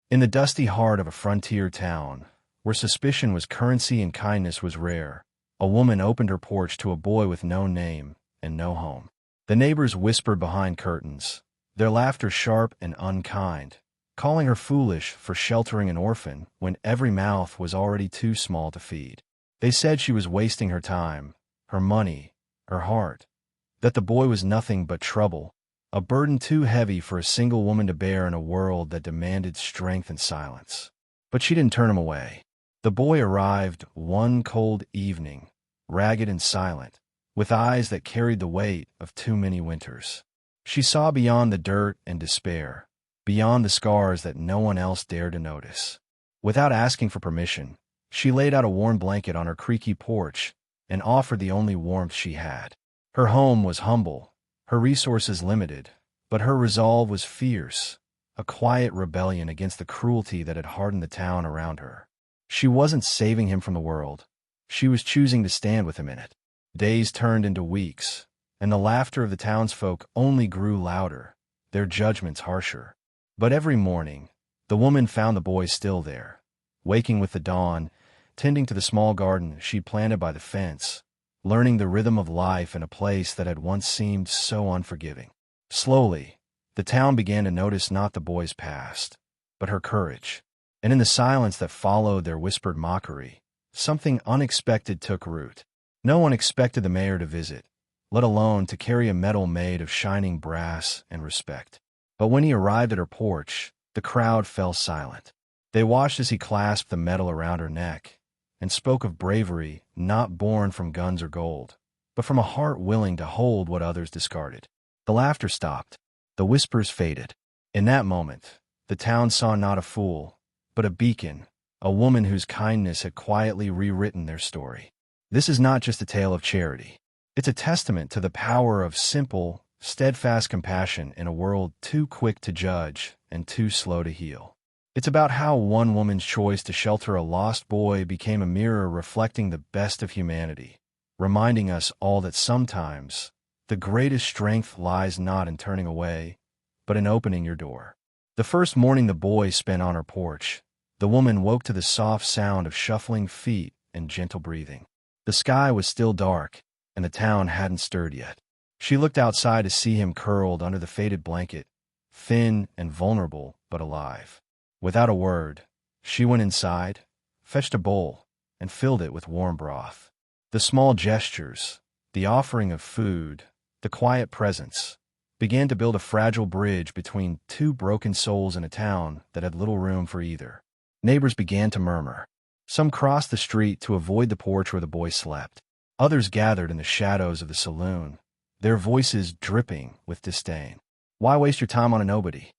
In the dusty heart of a frontier town, where suspicion was currency and kindness was rare, a woman opened her porch to a boy with no name and no home. The neighbors whispered behind curtains, their laughter sharp and unkind, calling her foolish for sheltering an orphan when every mouth was already too small to feed. They said she was wasting her time, her money, her heart, that the boy was nothing but trouble, a burden too heavy for a single woman to bear in a world that demanded strength and silence. But she didn't turn him away. The boy arrived one cold evening, ragged and silent, with eyes that carried the weight of too many winters. She saw beyond the dirt and despair, beyond the scars that no one else dared to notice. Without asking for permission, she laid out a warm blanket on her creaky porch and offered the only warmth she had. Her home was humble, her resources limited, but her resolve was fierce, a quiet rebellion against the cruelty that had hardened the town around her. She wasn't saving him from the world. She was choosing to stand with him in it. Days turned into weeks, and the laughter of the townsfolk only grew louder, their judgments harsher. But every morning, the woman found the boy still there, waking with the dawn, tending to the small garden she'd planted by the fence, learning the rhythm of life in a place that had once seemed so unforgiving. Slowly, the town began to notice not the boy's past, but her courage. And in the silence that followed their whispered mockery, something unexpected took root. No one expected the mayor to visit, let alone to carry a medal made of shining brass and respect. But when he arrived at her porch, the crowd fell silent. They watched as he clasped the medal around her neck and spoke of bravery not born from guns or gold, but from a heart willing to hold what others discarded. The laughter stopped. The whispers faded. In that moment, the town saw not a fool, but a beacon, a woman whose kindness had quietly rewritten their story. This is not just a tale of charity. It's a testament to the power of simple, steadfast compassion in a world too quick to judge and too slow to heal. It's about how one woman's choice to shelter a lost boy became a mirror reflecting the best of humanity, reminding us all that sometimes the greatest strength lies not in turning away, but in opening your door. The first morning the boy spent on her porch, the woman woke to the soft sound of shuffling feet and gentle breathing. The sky was still dark, and the town hadn't stirred yet. She looked outside to see him curled under the faded blanket, thin and vulnerable, but alive. Without a word, she went inside, fetched a bowl, and filled it with warm broth. The small gestures, the offering of food, the quiet presence, began to build a fragile bridge between two broken souls in a town that had little room for either. Neighbors began to murmur. Some crossed the street to avoid the porch where the boy slept. Others gathered in the shadows of the saloon, their voices dripping with disdain. "Why waste your time on a nobody?"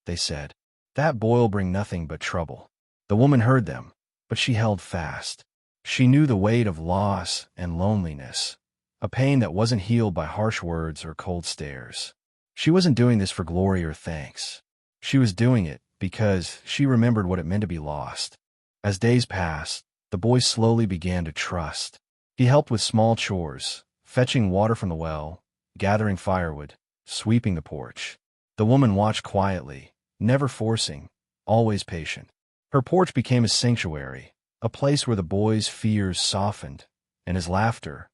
they said. "That boy'll bring nothing but trouble." The woman heard them, but she held fast. She knew the weight of loss and loneliness, a pain that wasn't healed by harsh words or cold stares. She wasn't doing this for glory or thanks. She was doing it because she remembered what it meant to be lost. As days passed, the boy slowly began to trust. He helped with small chores, fetching water from the well, gathering firewood, sweeping the porch. The woman watched quietly, never forcing, always patient. Her porch became a sanctuary, a place where the boy's fears softened, and his laughter,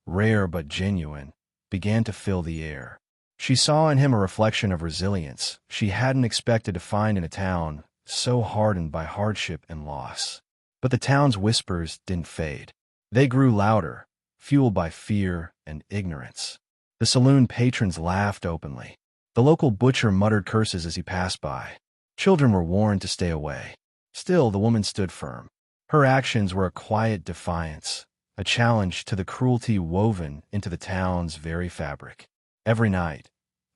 rare but genuine, began to fill the air. She saw in him a reflection of resilience she hadn't expected to find in a town so hardened by hardship and loss. But the town's whispers didn't fade. They grew louder, fueled by fear and ignorance. The saloon patrons laughed openly. The local butcher muttered curses as he passed by. Children were warned to stay away. Still, the woman stood firm. Her actions were a quiet defiance, a challenge to the cruelty woven into the town's very fabric. Every night,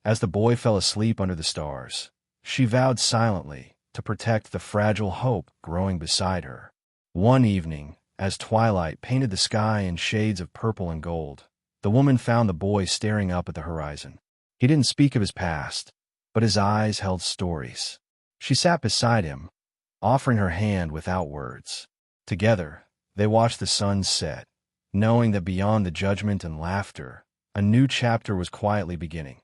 as the boy fell asleep under the stars, she vowed silently to protect the fragile hope growing beside her. One evening, as twilight painted the sky in shades of purple and gold, the woman found the boy staring up at the horizon. He didn't speak of his past, but his eyes held stories. She sat beside him, offering her hand without words. Together, they watched the sun set, knowing that beyond the judgment and laughter, a new chapter was quietly beginning,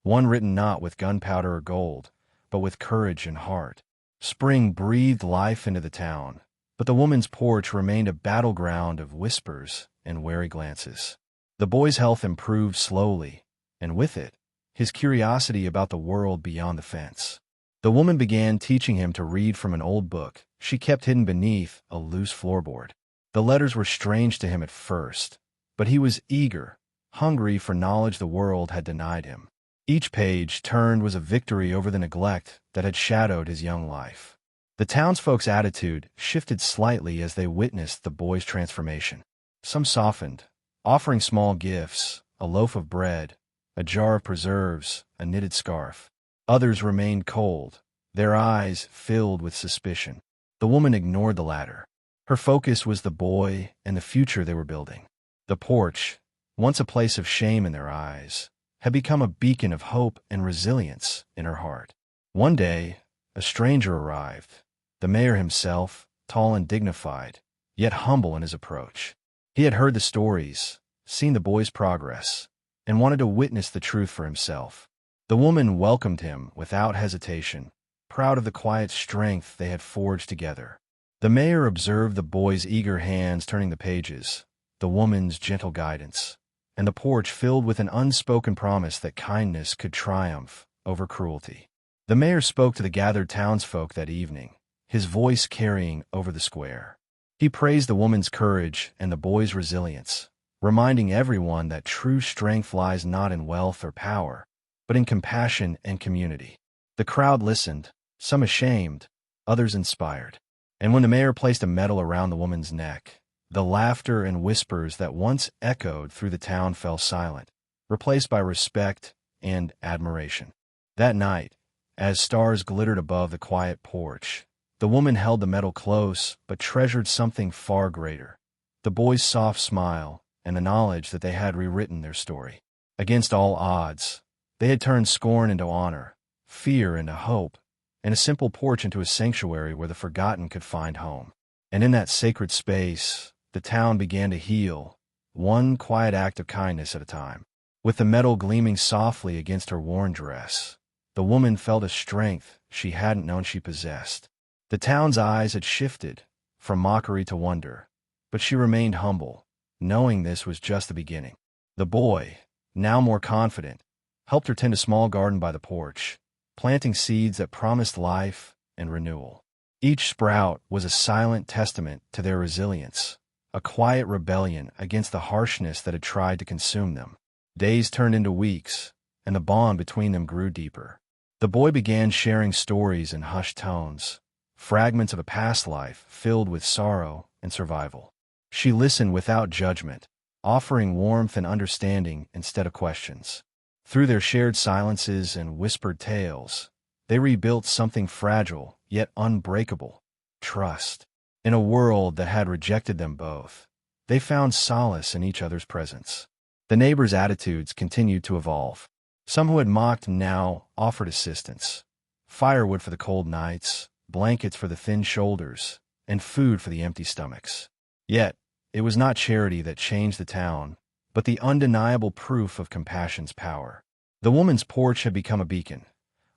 one written not with gunpowder or gold, but with courage and heart. Spring breathed life into the town, but the woman's porch remained a battleground of whispers and wary glances. The boy's health improved slowly, and with it, his curiosity about the world beyond the fence. The woman began teaching him to read from an old book she kept hidden beneath a loose floorboard. The letters were strange to him at first, but he was eager, hungry for knowledge the world had denied him. Each page turned was a victory over the neglect that had shadowed his young life. The townsfolk's attitude shifted slightly as they witnessed the boy's transformation. Some softened, offering small gifts, a loaf of bread, a jar of preserves, a knitted scarf. Others remained cold, their eyes filled with suspicion. The woman ignored the latter. Her focus was the boy and the future they were building. The porch, once a place of shame in their eyes, had become a beacon of hope and resilience in her heart. One day, a stranger arrived, the mayor himself, tall and dignified, yet humble in his approach. He had heard the stories, seen the boy's progress, and wanted to witness the truth for himself. The woman welcomed him without hesitation, proud of the quiet strength they had forged together. The mayor observed the boy's eager hands turning the pages, the woman's gentle guidance, and the porch filled with an unspoken promise that kindness could triumph over cruelty. The mayor spoke to the gathered townsfolk that evening, his voice carrying over the square. He praised the woman's courage and the boy's resilience, reminding everyone that true strength lies not in wealth or power, but in compassion and community. The crowd listened, some ashamed, others inspired. And when the mayor placed a medal around the woman's neck, the laughter and whispers that once echoed through the town fell silent, replaced by respect and admiration. That night, as stars glittered above the quiet porch, the woman held the medal close but treasured something far greater: the boy's soft smile and the knowledge that they had rewritten their story. Against all odds, they had turned scorn into honor, fear into hope, and a simple porch into a sanctuary where the forgotten could find home. And in that sacred space, the town began to heal, one quiet act of kindness at a time. With the medal gleaming softly against her worn dress, the woman felt a strength she hadn't known she possessed. The town's eyes had shifted from mockery to wonder, but she remained humble, knowing this was just the beginning. The boy, now more confident, helped her tend a small garden by the porch, planting seeds that promised life and renewal. Each sprout was a silent testament to their resilience, a quiet rebellion against the harshness that had tried to consume them. Days turned into weeks, and the bond between them grew deeper. The boy began sharing stories in hushed tones, fragments of a past life filled with sorrow and survival. She listened without judgment, offering warmth and understanding instead of questions. Through their shared silences and whispered tales, they rebuilt something fragile yet unbreakable: trust. In a world that had rejected them both, they found solace in each other's presence. The neighbors' attitudes continued to evolve. Some who had mocked now offered assistance: firewood for the cold nights, blankets for the thin shoulders, and food for the empty stomachs. Yet, it was not charity that changed the town, but the undeniable proof of compassion's power. The woman's porch had become a beacon,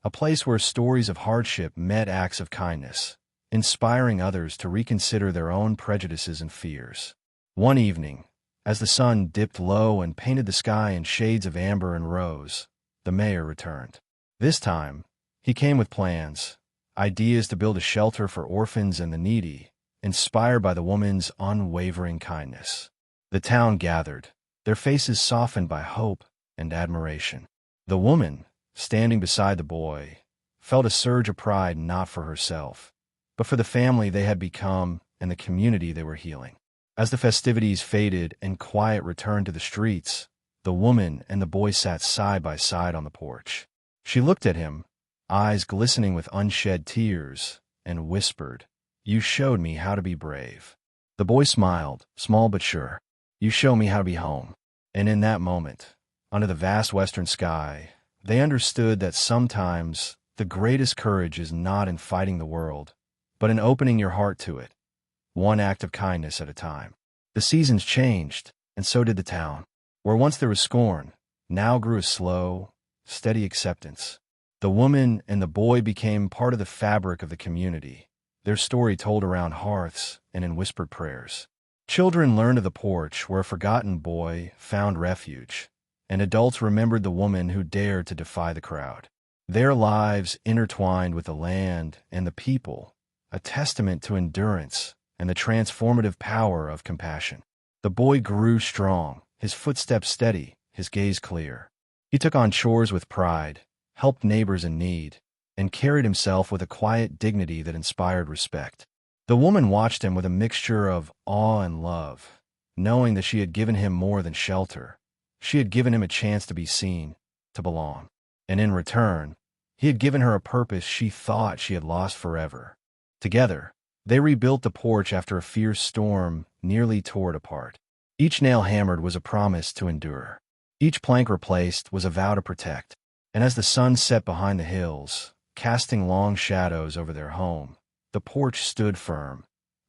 a place where stories of hardship met acts of kindness, inspiring others to reconsider their own prejudices and fears. One evening, as the sun dipped low and painted the sky in shades of amber and rose, the mayor returned. This time, he came with plans, ideas to build a shelter for orphans and the needy, inspired by the woman's unwavering kindness. The town gathered, their faces softened by hope and admiration. The woman, standing beside the boy, felt a surge of pride not for herself, but for the family they had become and the community they were healing. As the festivities faded and quiet returned to the streets, the woman and the boy sat side by side on the porch. She looked at him, eyes glistening with unshed tears, and whispered, "You showed me how to be brave." The boy smiled, small but sure. "You show me how to be home." And in that moment, under the vast western sky, they understood that sometimes the greatest courage is not in fighting the world, but in opening your heart to it, one act of kindness at a time. The seasons changed, and so did the town. Where once there was scorn, now grew a slow, steady acceptance. The woman and the boy became part of the fabric of the community, their story told around hearths and in whispered prayers. Children learned of the porch where a forgotten boy found refuge, and adults remembered the woman who dared to defy the crowd. Their lives intertwined with the land and the people, a testament to endurance and the transformative power of compassion. The boy grew strong, his footsteps steady, his gaze clear. He took on chores with pride, helped neighbors in need, and carried himself with a quiet dignity that inspired respect. The woman watched him with a mixture of awe and love, knowing that she had given him more than shelter. She had given him a chance to be seen, to belong. And in return, he had given her a purpose she thought she had lost forever. Together, they rebuilt the porch after a fierce storm nearly tore it apart. Each nail hammered was a promise to endure. Each plank replaced was a vow to protect. And as the sun set behind the hills, casting long shadows over their home, the porch stood firm,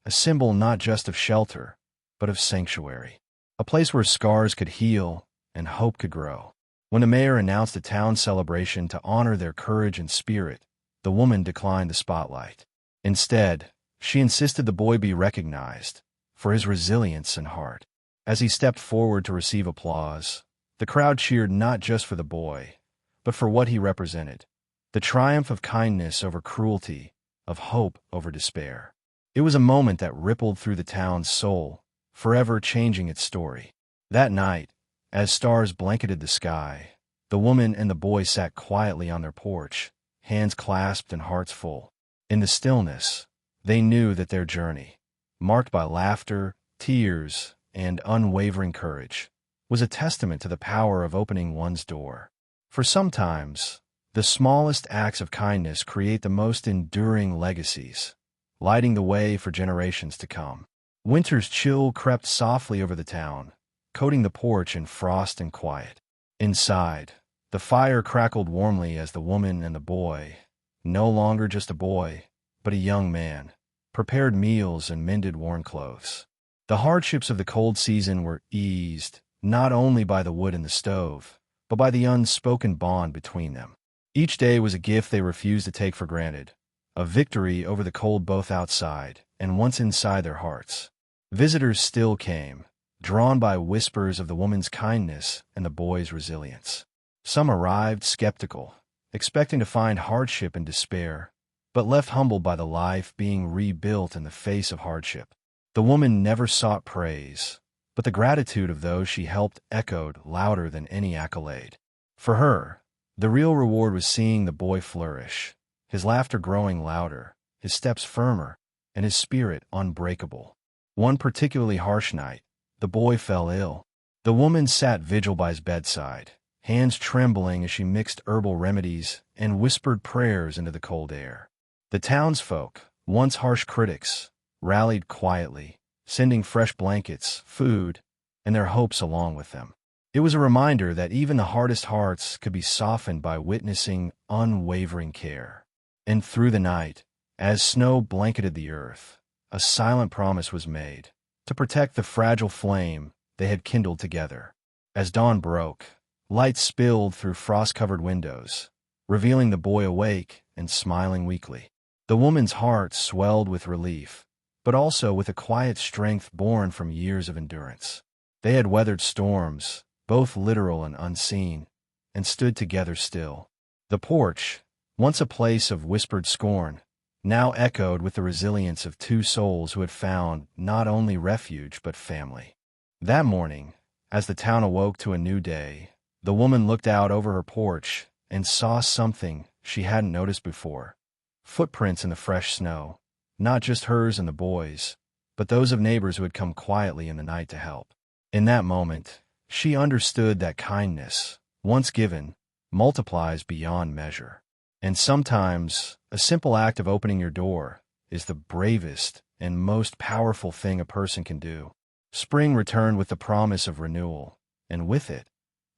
a symbol not just of shelter, but of sanctuary, a place where scars could heal and hope could grow. When the mayor announced a town celebration to honor their courage and spirit, the woman declined the spotlight. Instead, she insisted the boy be recognized for his resilience and heart. As he stepped forward to receive applause, the crowd cheered not just for the boy, but for what he represented, the triumph of kindness over cruelty, of hope over despair. It was a moment that rippled through the town's soul, forever changing its story. That night, as stars blanketed the sky, the woman and the boy sat quietly on their porch, hands clasped and hearts full. In the stillness, they knew that their journey, marked by laughter, tears, and unwavering courage, was a testament to the power of opening one's door. For sometimes, the smallest acts of kindness create the most enduring legacies, lighting the way for generations to come. Winter's chill crept softly over the town, coating the porch in frost and quiet. Inside, the fire crackled warmly as the woman and the boy, no longer just a boy, but a young man, prepared meals and mended worn clothes. The hardships of the cold season were eased, not only by the wood in the stove, but by the unspoken bond between them. Each day was a gift they refused to take for granted, a victory over the cold both outside and once inside their hearts. Visitors still came, drawn by whispers of the woman's kindness and the boy's resilience. Some arrived skeptical, expecting to find hardship and despair, but left humbled by the life being rebuilt in the face of hardship. The woman never sought praise, but the gratitude of those she helped echoed louder than any accolade. For her, the real reward was seeing the boy flourish, his laughter growing louder, his steps firmer, and his spirit unbreakable. One particularly harsh night, the boy fell ill. The woman sat vigil by his bedside, hands trembling as she mixed herbal remedies and whispered prayers into the cold air. The townsfolk, once harsh critics, rallied quietly, sending fresh blankets, food, and their hopes along with them. It was a reminder that even the hardest hearts could be softened by witnessing unwavering care. And through the night, as snow blanketed the earth, a silent promise was made to protect the fragile flame they had kindled together. As dawn broke, light spilled through frost-covered windows, revealing the boy awake and smiling weakly. The woman's heart swelled with relief, but also with a quiet strength born from years of endurance. They had weathered storms, both literal and unseen, and stood together still. The porch, once a place of whispered scorn, now echoed with the resilience of two souls who had found not only refuge but family. That morning, as the town awoke to a new day, the woman looked out over her porch and saw something she hadn't noticed before. Footprints in the fresh snow, not just hers and the boys, but those of neighbors who had come quietly in the night to help. In that moment, she understood that kindness, once given, multiplies beyond measure. And sometimes, a simple act of opening your door is the bravest and most powerful thing a person can do. Spring returned with the promise of renewal, and with it,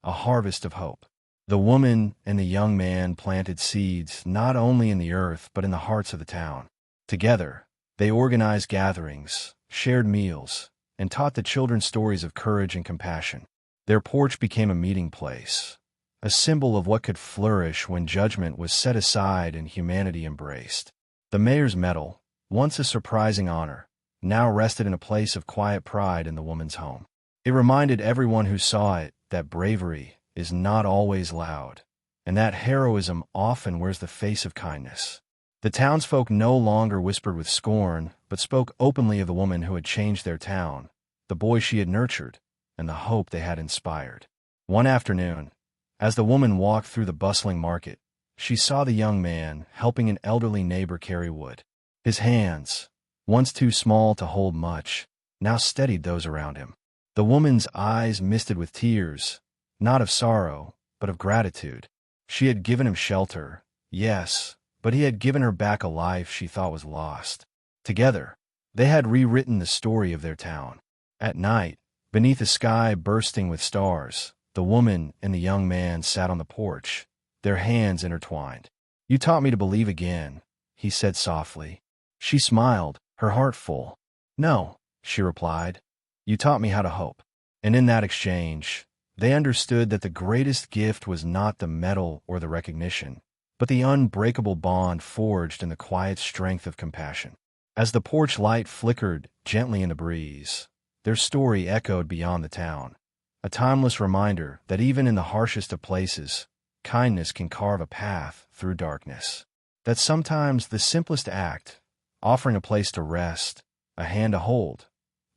a harvest of hope. The woman and the young man planted seeds not only in the earth but in the hearts of the town. Together, they organized gatherings, shared meals, and taught the children stories of courage and compassion. Their porch became a meeting place, a symbol of what could flourish when judgment was set aside and humanity embraced. The mayor's medal, once a surprising honor, now rested in a place of quiet pride in the woman's home. It reminded everyone who saw it that bravery is not always loud, and that heroism often wears the face of kindness. The townsfolk no longer whispered with scorn, but spoke openly of the woman who had changed their town, the boy she had nurtured, and the hope they had inspired. One afternoon, as the woman walked through the bustling market, she saw the young man helping an elderly neighbor carry wood. His hands, once too small to hold much, now steadied those around him. The woman's eyes misted with tears, not of sorrow, but of gratitude. She had given him shelter, yes, but he had given her back a life she thought was lost. Together, they had rewritten the story of their town. At night, beneath a sky bursting with stars, the woman and the young man sat on the porch, their hands intertwined. "You taught me to believe again," he said softly. She smiled, her heart full. "No," she replied. "You taught me how to hope." And in that exchange, they understood that the greatest gift was not the medal or the recognition, but the unbreakable bond forged in the quiet strength of compassion. As the porch light flickered gently in the breeze, their story echoed beyond the town, a timeless reminder that even in the harshest of places, kindness can carve a path through darkness. That sometimes the simplest act, offering a place to rest, a hand to hold,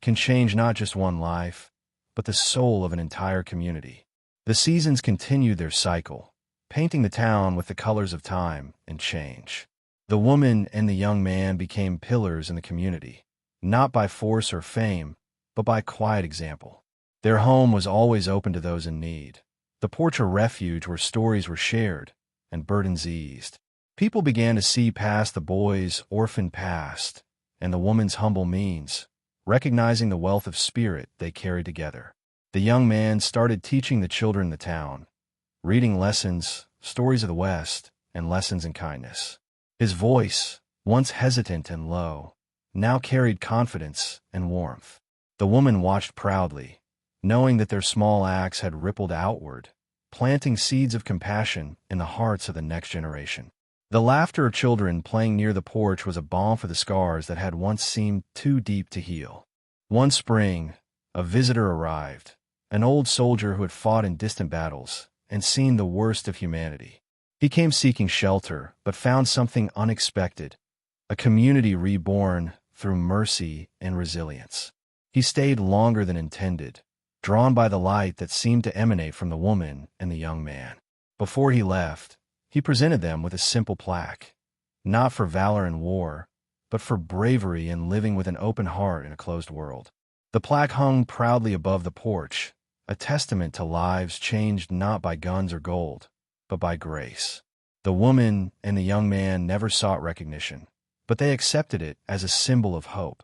can change not just one life, but the soul of an entire community. The seasons continued their cycle, painting the town with the colors of time and change. The woman and the young man became pillars in the community, not by force or fame, but by quiet example. Their home was always open to those in need, the porch a refuge where stories were shared and burdens eased. People began to see past the boy's orphan past and the woman's humble means, recognizing the wealth of spirit they carried together. The young man started teaching the children in the town, reading lessons, stories of the West, and lessons in kindness. His voice, once hesitant and low, now carried confidence and warmth. The woman watched proudly, knowing that their small acts had rippled outward, planting seeds of compassion in the hearts of the next generation. The laughter of children playing near the porch was a balm for the scars that had once seemed too deep to heal. One spring, a visitor arrived, an old soldier who had fought in distant battles and seen the worst of humanity. He came seeking shelter, but found something unexpected, a community reborn through mercy and resilience. He stayed longer than intended, drawn by the light that seemed to emanate from the woman and the young man. Before he left, he presented them with a simple plaque, not for valor in war, but for bravery in living with an open heart in a closed world. The plaque hung proudly above the porch, a testament to lives changed not by guns or gold, but by grace. The woman and the young man never sought recognition, but they accepted it as a symbol of hope,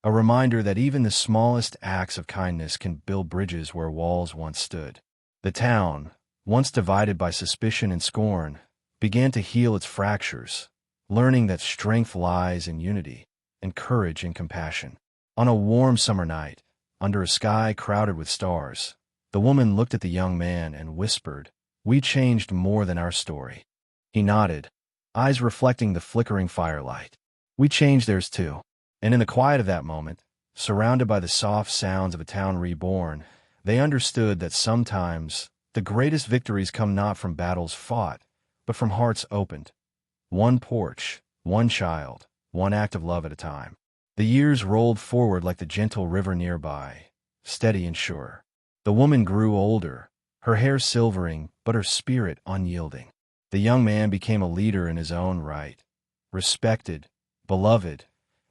a reminder that even the smallest acts of kindness can build bridges where walls once stood. The town, once divided by suspicion and scorn, began to heal its fractures, learning that strength lies in unity and courage in compassion. On a warm summer night, under a sky crowded with stars, the woman looked at the young man and whispered, "We changed more than our story." He nodded, eyes reflecting the flickering firelight. "We changed theirs too." And in the quiet of that moment, surrounded by the soft sounds of a town reborn, they understood that sometimes the greatest victories come not from battles fought, but from hearts opened. One porch, one child, one act of love at a time. The years rolled forward like the gentle river nearby, steady and sure. The woman grew older, her hair silvering, but her spirit unyielding. The young man became a leader in his own right, respected, beloved,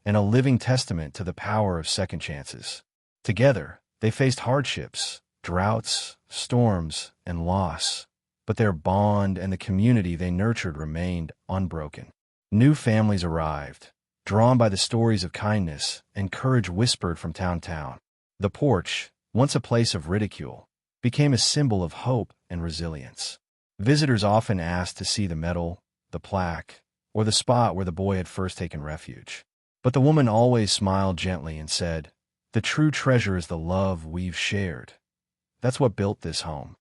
and a living testament to the power of second chances. Together, they faced hardships, droughts, storms, and loss, but their bond and the community they nurtured remained unbroken. New families arrived, drawn by the stories of kindness, and courage whispered from town to town. The porch, once a place of ridicule, became a symbol of hope and resilience. Visitors often asked to see the medal, the plaque, or the spot where the boy had first taken refuge. But the woman always smiled gently and said, "The true treasure is the love we've shared. That's what built this home."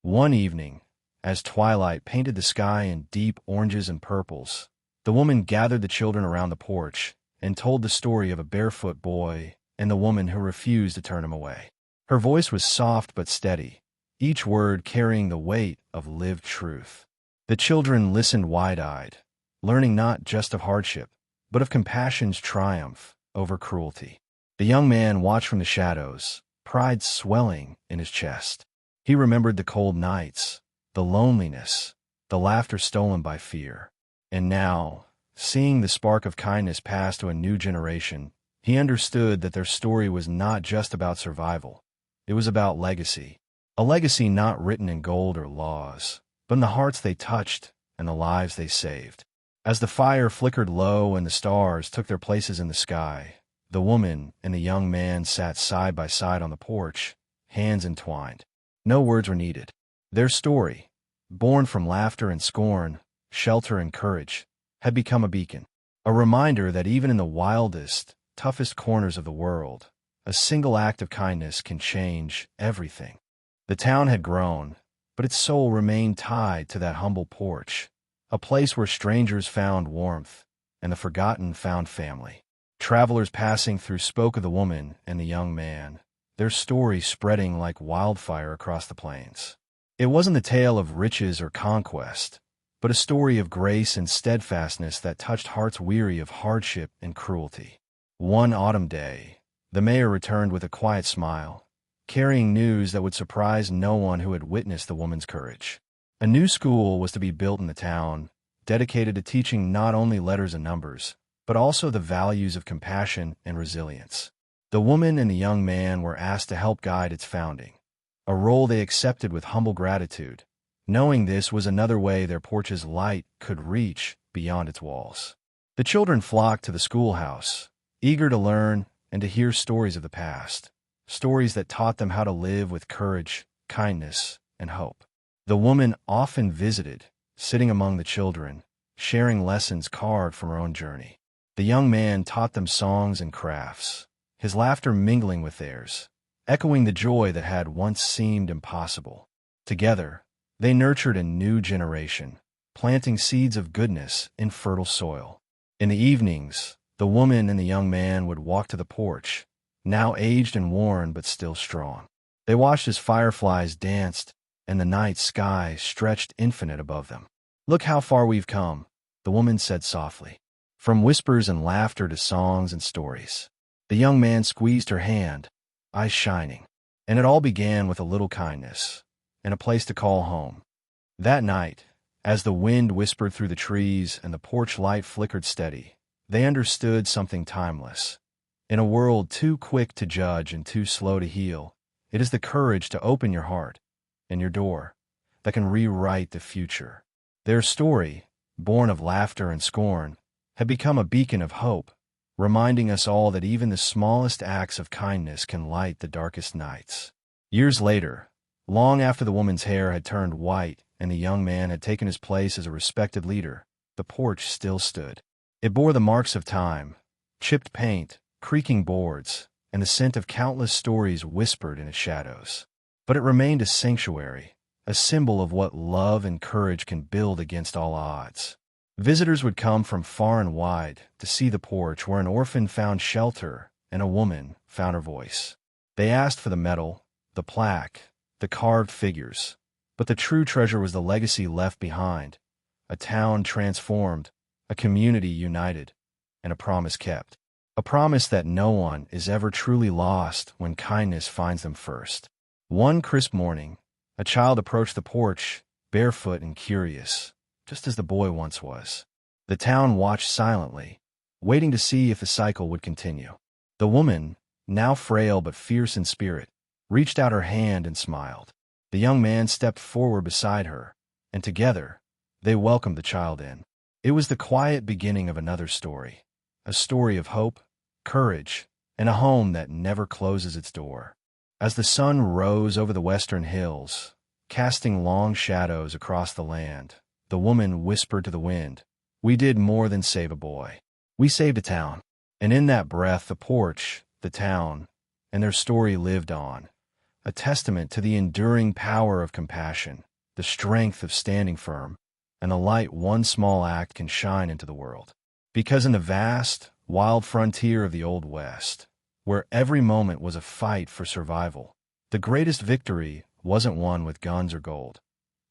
One evening, As twilight painted the sky in deep oranges and purples, the woman gathered the children around the porch and told the story of a barefoot boy and the woman who refused to turn him away. Her voice was soft but steady, each word carrying the weight of lived truth. The children listened wide-eyed, learning not just of hardship, but of compassion's triumph over cruelty. The young man watched from the shadows, pride swelling in his chest. He remembered the cold nights, the loneliness, the laughter stolen by fear. And now, seeing the spark of kindness pass to a new generation, he understood that their story was not just about survival. It was about legacy. A legacy not written in gold or laws, but in the hearts they touched and the lives they saved. As the fire flickered low and the stars took their places in the sky, the woman and the young man sat side by side on the porch, hands entwined. No words were needed. Their story, born from laughter and scorn, shelter and courage, had become a beacon, a reminder that even in the wildest, toughest corners of the world, a single act of kindness can change everything. The town had grown, but its soul remained tied to that humble porch, a place where strangers found warmth and the forgotten found family. Travelers passing through spoke of the woman and the young man, their story spreading like wildfire across the plains. It wasn't the tale of riches or conquest, but a story of grace and steadfastness that touched hearts weary of hardship and cruelty. One autumn day, the mayor returned with a quiet smile, carrying news that would surprise no one who had witnessed the woman's courage. A new school was to be built in the town, dedicated to teaching not only letters and numbers, but also the values of compassion and resilience. The woman and the young man were asked to help guide its founding, a role they accepted with humble gratitude, knowing this was another way their porch's light could reach beyond its walls. The children flocked to the schoolhouse, eager to learn and to hear stories of the past, stories that taught them how to live with courage, kindness, and hope. The woman often visited, sitting among the children, sharing lessons carved from her own journey. The young man taught them songs and crafts, his laughter mingling with theirs, echoing the joy that had once seemed impossible. Together, they nurtured a new generation, planting seeds of goodness in fertile soil. In the evenings, the woman and the young man would walk to the porch, now aged and worn but still strong. They watched as fireflies danced and the night sky stretched infinite above them. "Look how far we've come," the woman said softly. From whispers and laughter to songs and stories. The young man squeezed her hand, eyes shining. And it all began with a little kindness and a place to call home. That night, as the wind whispered through the trees and the porch light flickered steady, they understood something timeless. In a world too quick to judge and too slow to heal, it is the courage to open your heart and your door that can rewrite the future. Their story, born of laughter and scorn, had become a beacon of hope, reminding us all that even the smallest acts of kindness can light the darkest nights. Years later, long after the woman's hair had turned white and the young man had taken his place as a respected leader, the porch still stood. It bore the marks of time, chipped paint, creaking boards, and the scent of countless stories whispered in its shadows. But it remained a sanctuary, a symbol of what love and courage can build against all odds. Visitors would come from far and wide to see the porch where an orphan found shelter and a woman found her voice. They asked for the medal, the plaque, the carved figures, but the true treasure was the legacy left behind, a town transformed, a community united, and a promise kept. A promise that no one is ever truly lost when kindness finds them first. One crisp morning, a child approached the porch, barefoot and curious, just as the boy once was. The town watched silently, waiting to see if the cycle would continue. The woman, now frail but fierce in spirit, reached out her hand and smiled. The young man stepped forward beside her, and together, they welcomed the child in. It was the quiet beginning of another story, a story of hope, courage, and a home that never closes its door. As the sun rose over the western hills, casting long shadows across the land, the woman whispered to the wind, "We did more than save a boy. We saved a town." And in that breath, the porch, the town, and their story lived on, a testament to the enduring power of compassion the strength of standing firm, and the light one small act can shine into the world. Because in the vast, wild frontier of the Old West, where every moment was a fight for survival, the greatest victory wasn't won with guns or gold.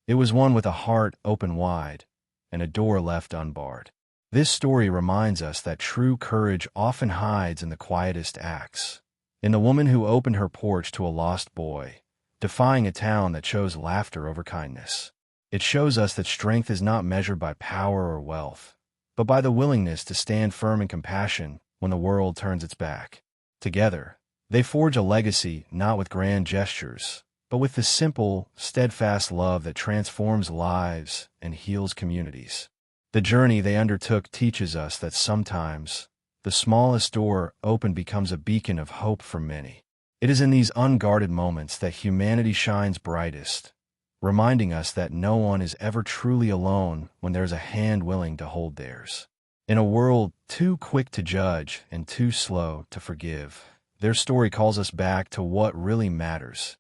It was won with a heart open wide and a door left unbarred. This story reminds us that true courage often hides in the quietest acts. In the woman who opened her porch to a lost boy, defying a town that chose laughter over kindness. It shows us that strength is not measured by power or wealth, but by the willingness to stand firm in compassion when the world turns its back. Together, they forge a legacy not with grand gestures, but with the simple, steadfast love that transforms lives and heals communities. The journey they undertook teaches us that sometimes the smallest door opened becomes a beacon of hope for many. It is in these unguarded moments that humanity shines brightest, reminding us that no one is ever truly alone when there's a hand willing to hold theirs. In a world too quick to judge and too slow to forgive, their story calls us back to what really matters: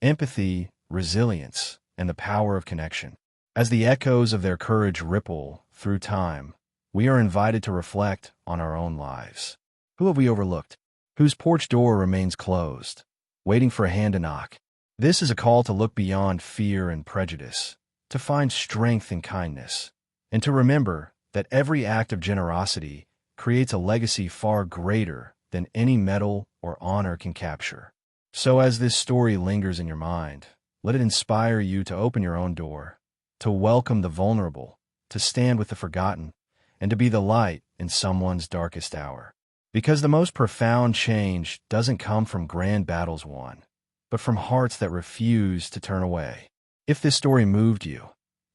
empathy, resilience, and the power of connection. As the echoes of their courage ripple through time, we are invited to reflect on our own lives. Who have we overlooked? Whose porch door remains closed, waiting for a hand to knock? This is a call to look beyond fear and prejudice, to find strength in kindness, and to remember that every act of generosity creates a legacy far greater than any medal or honor can capture. So as this story lingers in your mind, let it inspire you to open your own door, to welcome the vulnerable, to stand with the forgotten, and to be the light in someone's darkest hour. Because the most profound change doesn't come from grand battles won, but from hearts that refuse to turn away. If this story moved you,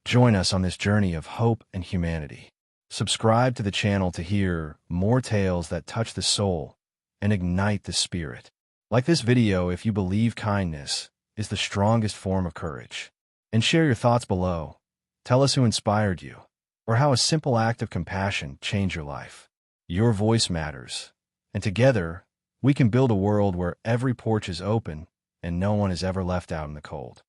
join us on this journey of hope and humanity. Subscribe to the channel to hear more tales that touch the soul and ignite the spirit. Like this video if you believe kindness is the strongest form of courage. And share your thoughts below. Tell us who inspired you, or how a simple act of compassion changed your life. Your voice matters, and together, we can build a world where every porch is open and no one is ever left out in the cold.